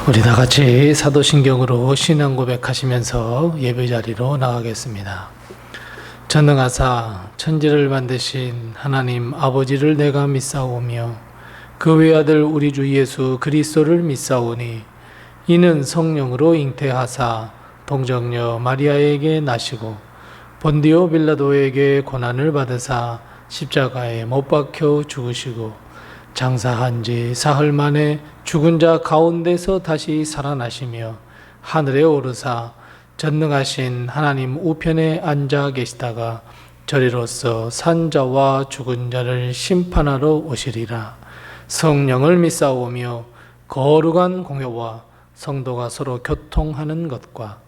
우리 다 같이 사도신경으로 신앙 고백하시면서 예배 자리로 나가겠습니다. 전능하사 천지를 만드신 하나님 아버지를 내가 믿사오며 그 외아들 우리 주 예수 그리스도를 믿사오니 이는 성령으로 잉태하사 동정녀 마리아에게 나시고 본디오 빌라도에게 고난을 받으사 십자가에 못 박혀 죽으시고 장사한 지 사흘 만에 죽은 자 가운데서 다시 살아나시며 하늘에 오르사 전능하신 하나님 우편에 앉아 계시다가 저리로서 산 자와 죽은 자를 심판하러 오시리라. 성령을 믿사오며 거룩한 공회와 성도가 서로 교통하는 것과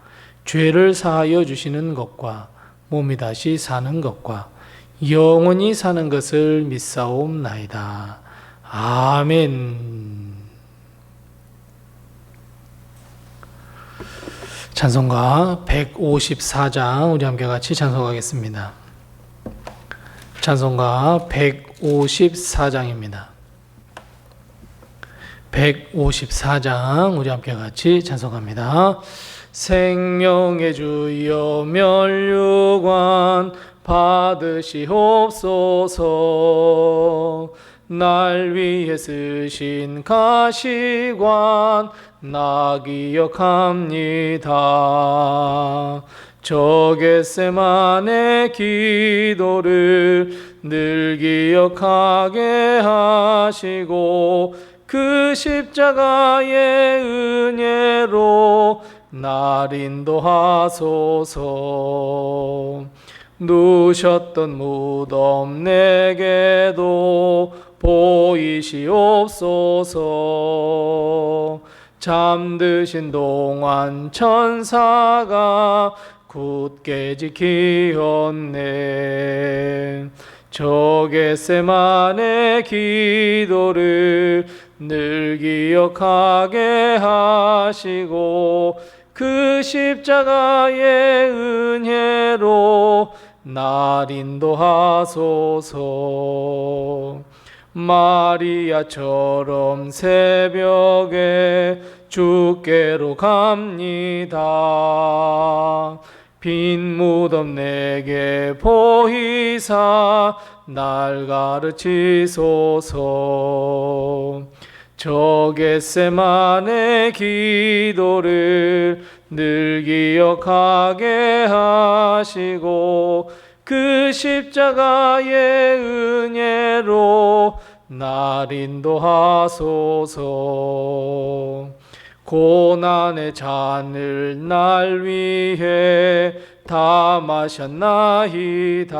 죄를 사하여 주시는 것과 몸이 다시 사는 것과 영원히 사는 것을 믿사옵나이다. 아멘. 찬송가 154장 우리 함께 같이 찬송하겠습니다. 찬송가 154장입니다. 154장 우리 함께 같이 찬송합니다. 생명의 주여 면류관 받으시옵소서. 날 위해 쓰신 가시관 나 기억합니다. 저 겟세마네 기도를 늘 기억하게 하시고 그 십자가의 은혜로 날 인도하소서. 누셨던 무덤 내게도 보이시옵소서. 잠드신 동안 천사가 굳게 지키었네. 저 겟세마네 기도를 늘 기억하게 하시고 그 십자가의 은혜로 날 인도하소서. 마리아처럼 새벽에 주께로 갑니다. 빈 무덤 내게 보이사 날 가르치소서. 저 겟세마네 기도를 늘 기억하게 하시고 그 십자가의 은혜로 날 인도하소서. 고난의 잔을 날 위해 다 마셨나이다.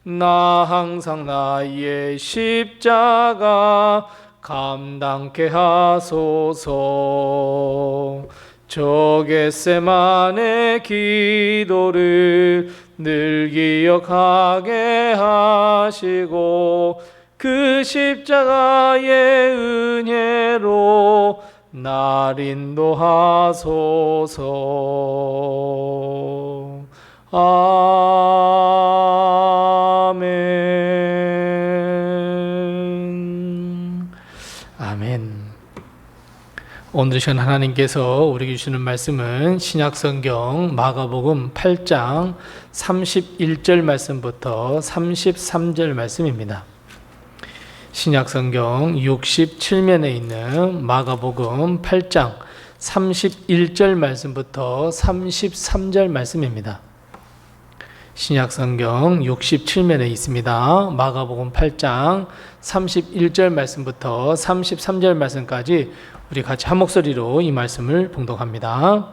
나 항상 나의 십자가 감당케 하소서. 저 겟세마네 기도를 늘 기억하게 하시고 그 십자가의 은혜로 날 인도하소서. 아멘. 아멘. 오늘 시간 하나님께서 우리에게 주시는 말씀은 신약성경 마가복음 8장 31절 말씀부터 33절 말씀입니다. 신약성경 67면에 있는 마가복음 8장 31절 말씀부터 33절 말씀입니다. 신약성경 67면에 있습니다. 마가복음 8장 31절 말씀부터 33절 말씀까지 우리 같이 한 목소리로 이 말씀을 봉독합니다.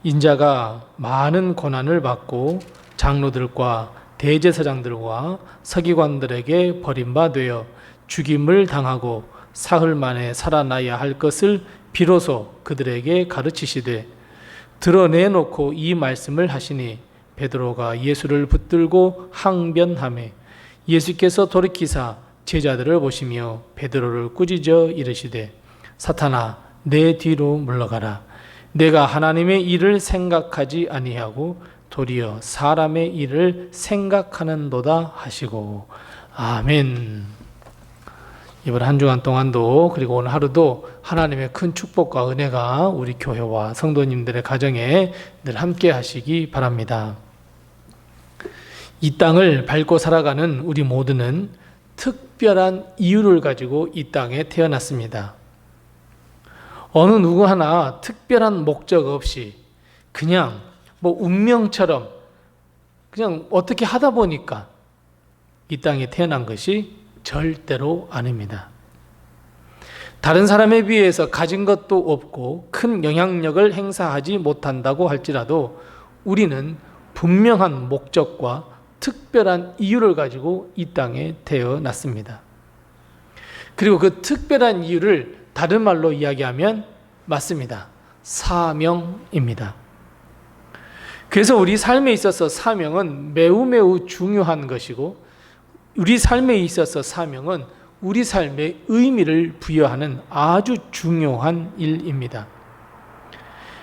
인자가 많은 고난을 받고 장로들과 대제사장들과 서기관들에게 버림받아 죽임을 당하고 사흘 만에 살아나야 할 것을 비로소 그들에게 가르치시되 드러내놓고 이 말씀을 하시니 베드로가 예수를 붙들고 항변하매 예수께서 돌이키사 제자들을 보시며 베드로를 꾸짖어 이르시되 사탄아 내 뒤로 물러가라. 내가 하나님의 일을 생각하지 아니하고 도리어 사람의 일을 생각하는도다 하시고. 아멘. 이번 한 주간 동안도 그리고 오늘 하루도 하나님의 큰 축복과 은혜가 우리 교회와 성도님들의 가정에 늘 함께 하시기 바랍니다. 이 땅을 밟고 살아가는 우리 모두는 특별한 이유를 가지고 이 땅에 태어났습니다. 어느 누구 하나 특별한 목적 없이 그냥 운명처럼 그냥 어떻게 하다 보니까 이 땅에 태어난 것이 절대로 아닙니다. 다른 사람에 비해서 가진 것도 없고 큰 영향력을 행사하지 못한다고 할지라도 우리는 분명한 목적과 특별한 이유를 가지고 이 땅에 태어났습니다. 그리고 그 특별한 이유를 다른 말로 이야기하면 맞습니다. 사명입니다. 그래서 우리 삶에 있어서 사명은 매우 중요한 것이고 우리 삶에 있어서 사명은 우리 삶에 의미를 부여하는 아주 중요한 일입니다.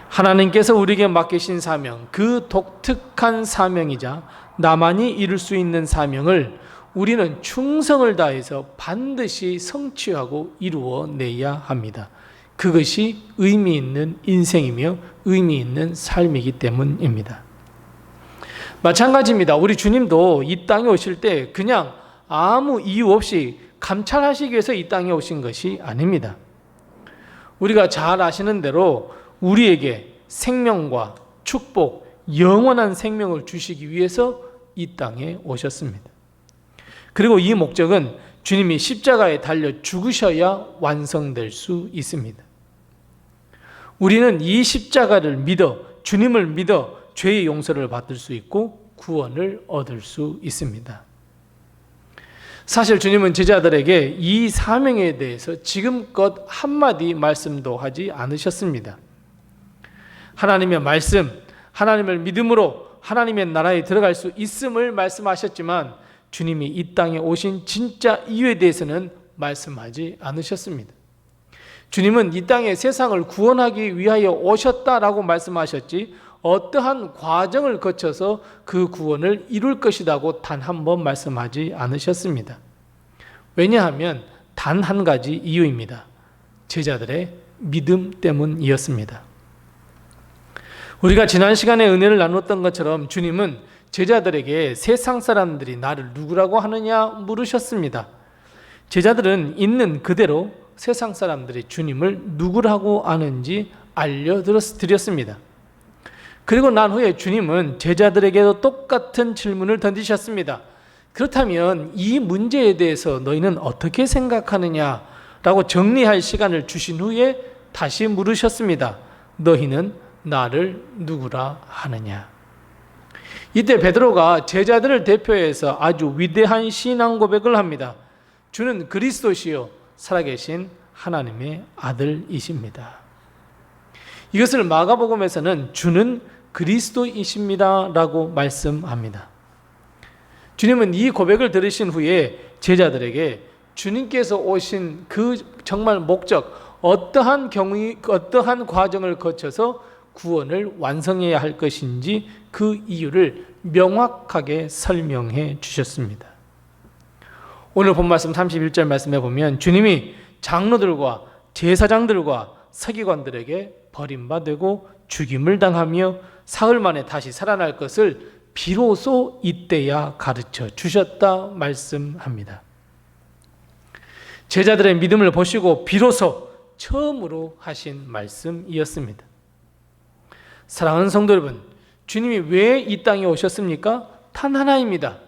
하나님께서 우리에게 맡기신 사명, 그 독특한 사명이자 나만이 이룰 수 있는 사명을 우리는 충성을 다해서 반드시 성취하고 이루어내야 합니다. 그것이 의미 있는 인생이며 의미 있는 삶이기 때문입니다. 마찬가지입니다. 우리 주님도 이 땅에 오실 때 그냥 아무 이유 없이 감찰하시기 위해서 이 땅에 오신 것이 아닙니다. 우리가 잘 아시는 대로 우리에게 생명과 축복, 영원한 생명을 주시기 위해서 이 땅에 오셨습니다. 그리고 이 목적은 주님이 십자가에 달려 죽으셔야 완성될 수 있습니다. 우리는 이 십자가를 믿어, 주님을 믿어 죄의 용서를 받을 수 있고 구원을 얻을 수 있습니다. 사실 주님은 제자들에게 이 사명에 대해서 지금껏 한마디 말씀도 하지 않으셨습니다. 하나님의 말씀, 하나님을 믿음으로 하나님의 나라에 들어갈 수 있음을 말씀하셨지만 주님이 이 땅에 오신 진짜 이유에 대해서는 말씀하지 않으셨습니다. 주님은 이 땅에 세상을 구원하기 위하여 오셨다라고 말씀하셨지 어떠한 과정을 거쳐서 그 구원을 이룰 것이라고 단 한 번 말씀하지 않으셨습니다. 왜냐하면 단 한 가지 이유입니다. 제자들의 믿음 때문이었습니다. 우리가 지난 시간에 은혜를 나눴던 것처럼 주님은 제자들에게 세상 사람들이 나를 누구라고 하느냐 물으셨습니다. 제자들은 있는 그대로 세상 사람들이 주님을 누구라고 아는지 알려드렸습니다. 그리고 난 후에 주님은 제자들에게도 똑같은 질문을 던지셨습니다. 그렇다면 이 문제에 대해서 너희는 어떻게 생각하느냐라고 정리할 시간을 주신 후에 다시 물으셨습니다. 너희는 나를 누구라 하느냐? 이때 베드로가 제자들을 대표해서 아주 위대한 신앙 고백을 합니다. 주는 그리스도시요 살아계신 하나님의 아들이십니다. 이것을 마가복음에서는 주는 그리스도이십니다 라고 말씀합니다. 주님은 이 고백을 들으신 후에 제자들에게 주님께서 오신 그 정말 목적, 어떠한 과정을 거쳐서 구원을 완성해야 할 것인지 그 이유를 명확하게 설명해 주셨습니다. 오늘 본 말씀 31절 말씀에 보면 주님이 장로들과 제사장들과 서기관들에게 버림받고 죽임을 당하며 사흘 만에 다시 살아날 것을 비로소 이때야 가르쳐 주셨다 말씀합니다. 제자들의 믿음을 보시고 비로소 처음으로 하신 말씀이었습니다. 사랑하는 성도 여러분, 주님이 왜 이 땅에 오셨습니까? 단 하나입니다.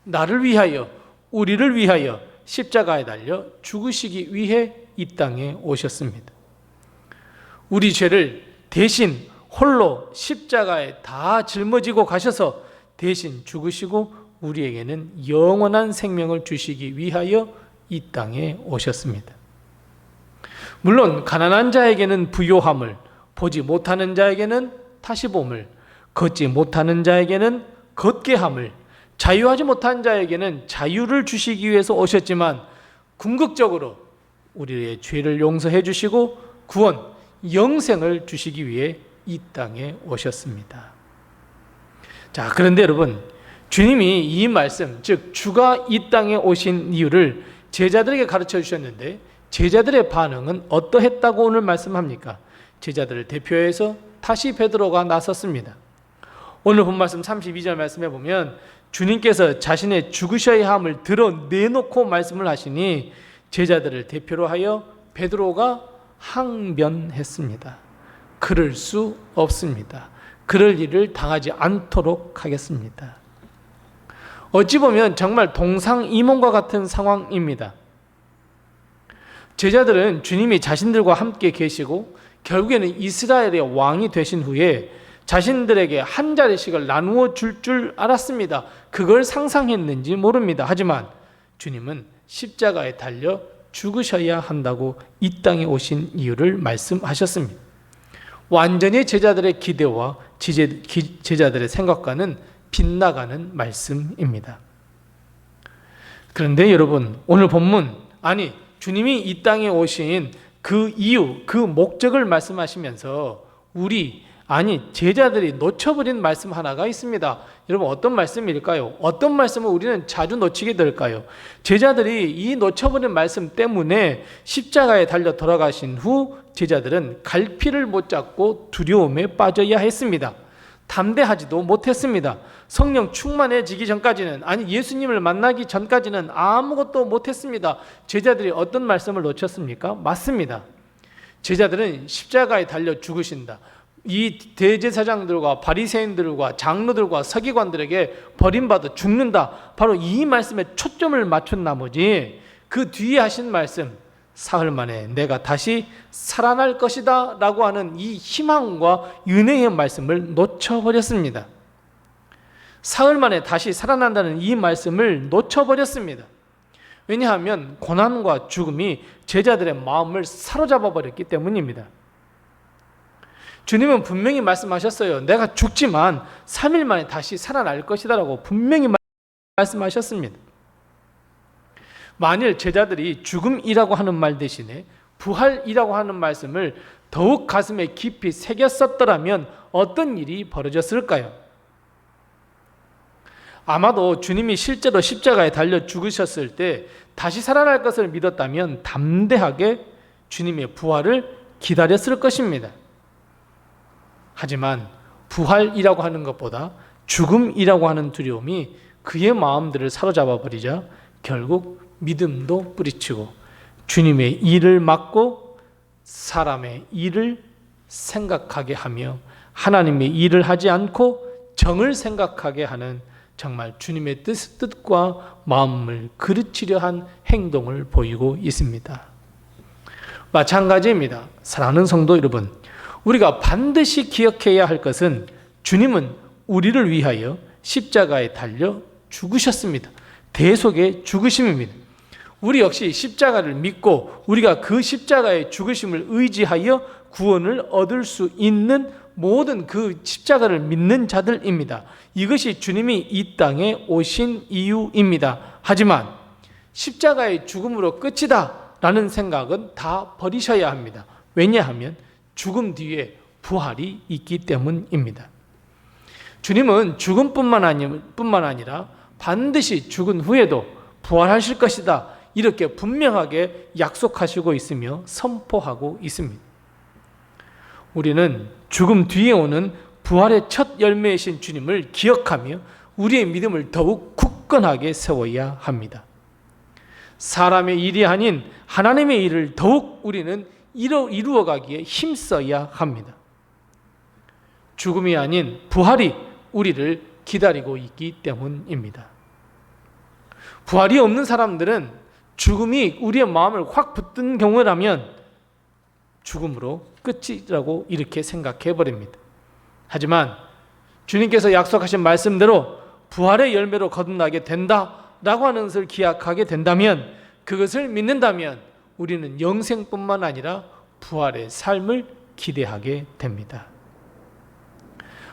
나를 위하여, 우리를 위하여 십자가에 달려 죽으시기 위해 이 땅에 오셨습니다. 우리 죄를 대신 홀로 십자가에 다 짊어지고 가셔서 대신 죽으시고 우리에게는 영원한 생명을 주시기 위하여 이 땅에 오셨습니다. 물론 가난한 자에게는 부요함을, 보지 못하는 자에게는 다시 봄을, 걷지 못하는 자에게는 걷게 함을, 자유하지 못한 자에게는 자유를 주시기 위해서 오셨지만 궁극적으로 우리의 죄를 용서해 주시고 구원, 영생을 주시기 위해 이 땅에 오셨습니다. 자, 그런데 여러분, 주님이 이 말씀, 즉 주가 이 땅에 오신 이유를 제자들에게 가르쳐 주셨는데 제자들의 반응은 어떠했다고 오늘 말씀합니까? 제자들을 대표해서 다시 베드로가 나섰습니다. 오늘 본 말씀 32절 말씀에 보면 주님께서 자신의 죽으셔야 함을 드러내놓고 말씀을 하시니 제자들을 대표로 하여 베드로가 항변했습니다. 그럴 수 없습니다. 그럴 일을 당하지 않도록 하겠습니다. 어찌 보면 정말 동상이몽과 같은 상황입니다. 제자들은 주님이 자신들과 함께 계시고 결국에는 이스라엘의 왕이 되신 후에 자신들에게 한 자리씩을 나누어 줄 알았습니다. 그걸 상상했는지 모릅니다. 하지만 주님은 십자가에 달려 죽으셔야 한다고 이 땅에 오신 이유를 말씀하셨습니다. 완전히 제자들의 기대와 제자들의 생각과는 빗나가는 말씀입니다. 그런데 여러분, 오늘 본문, 아니 주님이 이 땅에 오신 그 이유, 그 목적을 말씀하시면서 제자들이 놓쳐버린 말씀 하나가 있습니다. 여러분, 어떤 말씀일까요? 어떤 말씀을 우리는 자주 놓치게 될까요? 제자들이 이 놓쳐버린 말씀 때문에 십자가에 달려 돌아가신 후 제자들은 갈피를 못 잡고 두려움에 빠져야 했습니다. 담대하지도 못했습니다. 성령 충만해지기 전까지는, 예수님을 만나기 전까지는 아무것도 못했습니다. 제자들이 어떤 말씀을 놓쳤습니까? 맞습니다. 제자들은 십자가에 달려 죽으신다, 이 대제사장들과 바리새인들과 장로들과 서기관들에게 버림받아 죽는다, 바로 이 말씀에 초점을 맞춘 나머지 그 뒤에 하신 말씀, 사흘 만에 내가 다시 살아날 것이다 라고 하는 이 희망과 은혜의 말씀을 놓쳐버렸습니다. 사흘 만에 다시 살아난다는 이 말씀을 놓쳐버렸습니다. 왜냐하면 고난과 죽음이 제자들의 마음을 사로잡아 버렸기 때문입니다. 주님은 분명히 말씀하셨어요. 내가 죽지만 3일 만에 다시 살아날 것이다 라고 분명히 말씀하셨습니다. 만일 제자들이 죽음이라고 하는 말 대신에 부활이라고 하는 말씀을 더욱 가슴에 깊이 새겼었더라면 어떤 일이 벌어졌을까요? 아마도 주님이 실제로 십자가에 달려 죽으셨을 때 다시 살아날 것을 믿었다면 담대하게 주님의 부활을 기다렸을 것입니다. 하지만 부활이라고 하는 것보다 죽음이라고 하는 두려움이 그의 마음들을 사로잡아 버리자 결국 믿음도 뿌리치고 주님의 일을 막고 사람의 일을 생각하게 하며 하나님의 일을 하지 않고 정을 생각하게 하는, 정말 주님의 뜻과 마음을 그르치려 한 행동을 보이고 있습니다. 마찬가지입니다. 사랑하는 성도 여러분, 우리가 반드시 기억해야 할 것은 주님은 우리를 위하여 십자가에 달려 죽으셨습니다. 대속의 죽으심입니다. 우리 역시 십자가를 믿고 우리가 그 십자가의 죽으심을 의지하여 구원을 얻을 수 있는 모든 그 십자가를 믿는 자들입니다. 이것이 주님이 이 땅에 오신 이유입니다. 하지만 십자가의 죽음으로 끝이다 라는 생각은 다 버리셔야 합니다. 왜냐하면 죽음 뒤에 부활이 있기 때문입니다. 주님은 죽음뿐만 아니라 반드시 죽은 후에도 부활하실 것이다, 이렇게 분명하게 약속하시고 있으며 선포하고 있습니다. 우리는 죽음 뒤에 오는 부활의 첫 열매이신 주님을 기억하며 우리의 믿음을 더욱 굳건하게 세워야 합니다. 사람의 일이 아닌 하나님의 일을 더욱 우리는 이루어가기에 힘써야 합니다. 죽음이 아닌 부활이 우리를 기다리고 있기 때문입니다. 부활이 없는 사람들은 죽음이 우리의 마음을 확 붙든 경우라면 죽음으로 끝이라고 이렇게 생각해 버립니다. 하지만 주님께서 약속하신 말씀대로 부활의 열매로 거듭나게 된다라고 하는 것을 기약하게 된다면, 그것을 믿는다면 우리는 영생뿐만 아니라 부활의 삶을 기대하게 됩니다.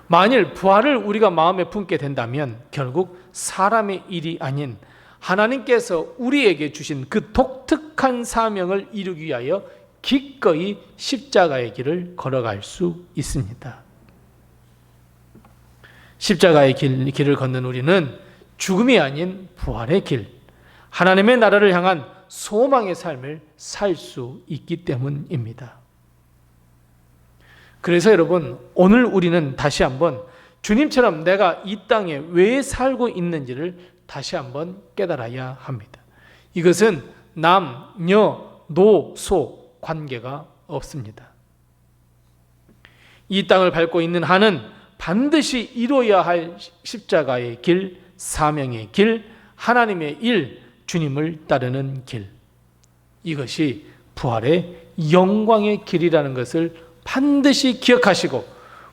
만일 부활을 우리가 마음에 품게 된다면 결국 사람의 일이 아닌 하나님께서 우리에게 주신 그 독특한 사명을 이루기 위하여 기꺼이 십자가의 길을 걸어갈 수 있습니다. 십자가의 길을 걷는 우리는 죽음이 아닌 부활의 길, 하나님의 나라를 향한 소망의 삶을 살 수 있기 때문입니다. 그래서 여러분, 오늘 우리는 다시 한번 주님처럼 내가 이 땅에 왜 살고 있는지를 다시 한번 깨달아야 합니다. 이것은 남, 녀, 노, 소 관계가 없습니다. 이 땅을 밟고 있는 한은 반드시 이루어야 할 십자가의 길, 사명의 길, 하나님의 일, 주님을 따르는 길, 이것이 부활의 영광의 길이라는 것을 반드시 기억하시고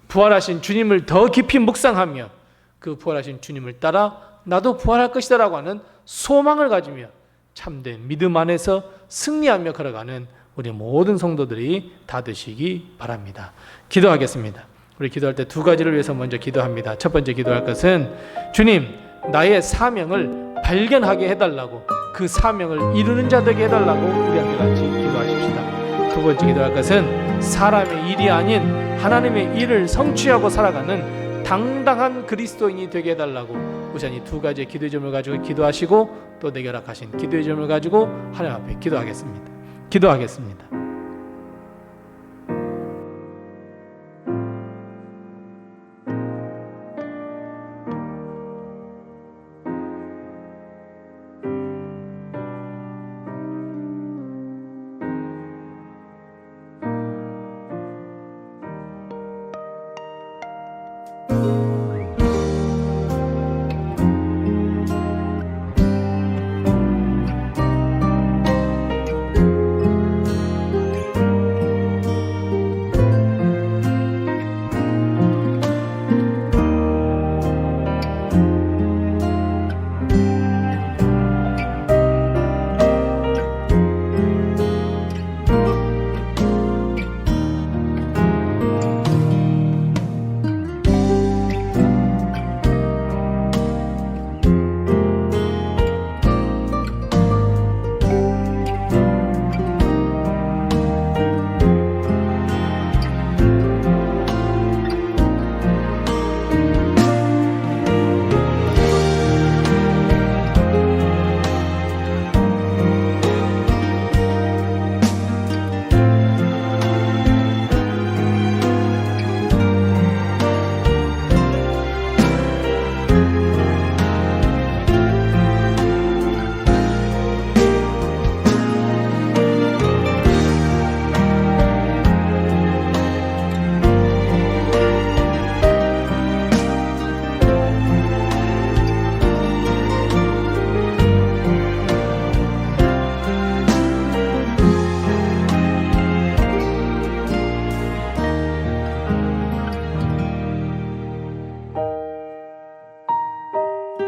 부활하신 주님을 더 깊이 묵상하며 그 부활하신 주님을 따라 나도 부활할 것이다 라고 하는 소망을 가지며 참된 믿음 안에서 승리하며 걸어가는 우리 모든 성도들이 다 되시기 바랍니다. 기도하겠습니다. 우리 기도할 때 두 가지를 위해서 먼저 기도합니다. 첫 번째 기도할 것은 주님, 나의 사명을 발견하게 해달라고, 그 사명을 이루는 자 되게 해달라고 우리 함께 같이 기도하십시다. 두 번째 기도할 것은 사람의 일이 아닌 하나님의 일을 성취하고 살아가는 당당한 그리스도인이 되게 해달라고 우선 이 두 가지의 기도의 점을 가지고 기도하시고 또 내게 허락하신 기도의 점을 가지고 하나님 앞에 기도하겠습니다. 기도하겠습니다.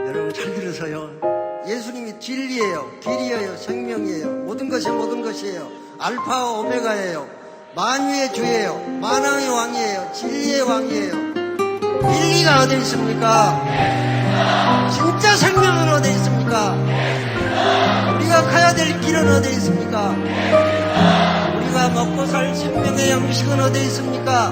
여러분 잘 들으세요. 예수님이 진리예요, 길이에요, 생명이에요. 모든 것이에요. 알파와 오메가예요. 만유의 주예요. 만왕의 왕이에요. 진리의 왕이에요. 진리가 어디 있습니까? 진짜 생명은 어디 있습니까? 우리가 가야 될 길은 어디 있습니까? 우리가 먹고 살 생명의 양식은 어디 있습니까?